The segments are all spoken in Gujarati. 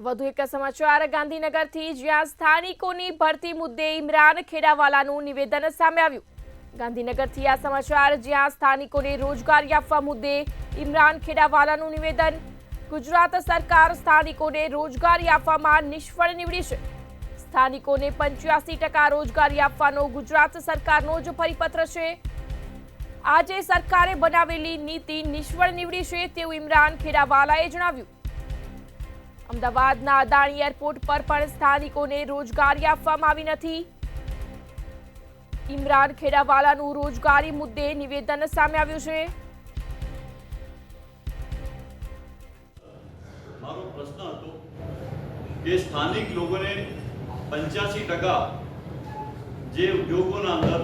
વધુ એક સમાચાર ગાંધીનગરથી, જ્યાં સ્થાનિકોની ભરતી મુદ્દે ઇમરાન ખેડાવાલાનું નિવેદન સામે આવ્યું। ગાંધીનગરથી આ સમાચાર, જ્યાં સ્થાનિકોને રોજગારી આપવા મુદ્દે ઇમરાન ખેડાવાલાનું નિવેદન। ગુજરાત સરકાર સ્થાનિકોને રોજગારી આપવામાં નિષ્ફળ નીવડી છે। સ્થાનિકોને 85% રોજગારી આપવાનો ગુજરાત સરકારનો જ પરિપત્ર છે। આજે સરકારે બનાવેલી નીતિ નિષ્ફળ નીવડી છે તેવું ઇમરાન ખેડાવાલાએ જણાવ્યું। અમદાવાદના અદાણી એરપોર્ટ પર પણ સ્થાનિકોને રોજગારી આપવામાં આવી નથી। ઇમરાન ખેડાવાલાનું રોજગારી મુદ્દે નિવેદન સામે આવ્યું છે। મારો પ્રશ્ન હતો કે સ્થાનિક લોકોને 85% જે ઉદ્યોગોના અંદર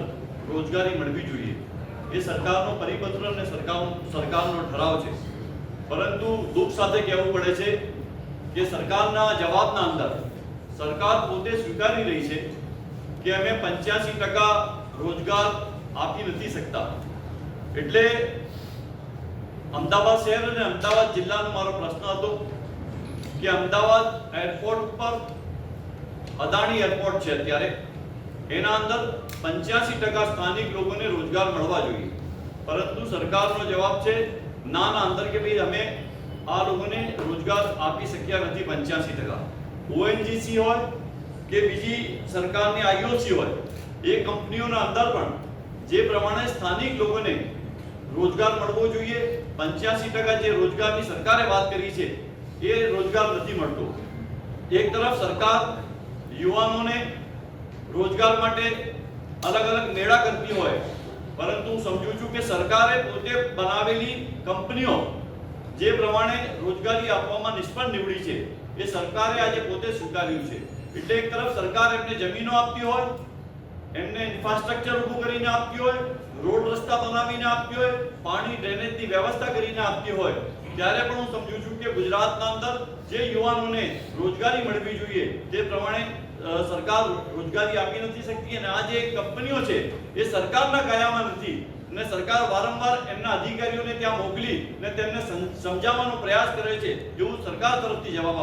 રોજગારી મળવી જોઈએ એ સરકારનો પરિપત્ર અને સરકારનો ઠરાવ છે, પરંતુ દુઃખ સાથે કહેવું પડે છે કે સરકારના જવાબના અંદર સરકાર પોતે સ્વીકારી રહી છે કે અમે 85% રોજગાર આપી નથી શકતા। એટલે અમદાવાદ શહેર અને અમદાવાદ જિલ્લાનો મારો પ્રશ્ન હતો કે અમદાવાદ એરપોર્ટ પર અદાણી એરપોર્ટ છે, અત્યારે એના અંદર 85% સ્થાનિક લોકોને રોજગાર મળવા જોઈએ, પરંતુ સરકારનો જવાબ છે ના અંદર કે ભાઈ અમે આ લોકોને રોજગાર આપી શક્યા નથી 85%। ઓએનજીસી હોય કે બીજી સરકારની આઈઓસી હોય, એ કંપનીઓના અંદર પણ જે પ્રમાણે સ્થાનિક લોકોને રોજગાર મળવો જોઈએ 85% જે રોજગારની સરકારે વાત કરી છે એ રોજગાર નથી મળતો। એક તરફ સરકાર યુવાનોને રોજગાર માટે અલગ અલગ મેળા કરતી હોય, પરંતુ હું સમજુ છું કે સરકારે પોતે બનાવેલી કંપનીઓ જે પ્રમાણે રોજગારી આપવામાં નિષ્ફળ નીવડી છે એ સરકારે આજે પોતે સ્વીકાર્યું છે। એટલે એક તરફ સરકાર એમને જમીનો આપતી હોય, એમને ઇન્ફ્રાસ્ટ્રક્ચર ઊભું કરીને આપતી હોય, રોડ રસ્તા બનાવીને આપતી હોય, પાણી ડ્રેનેજની વ્યવસ્થા કરીને આપતી હોય, ત્યારે પણ હું સમજુ છું કે ગુજરાતના અંદર જે યુવાનોને રોજગારી મળવી જોઈએ તે પ્રમાણે સરકાર રોજગારી આપી નથી શકતી। અને આ જે કંપનીઓ છે એ સરકારના કાયામાં નથી અને સરકાર વારંવાર એમના અધિકારીઓને ત્યાં મોકલી અને તેમને સમજાવવાનો પ્રયાસ કરે છે, જેવું સરકાર તરફથી જવાબ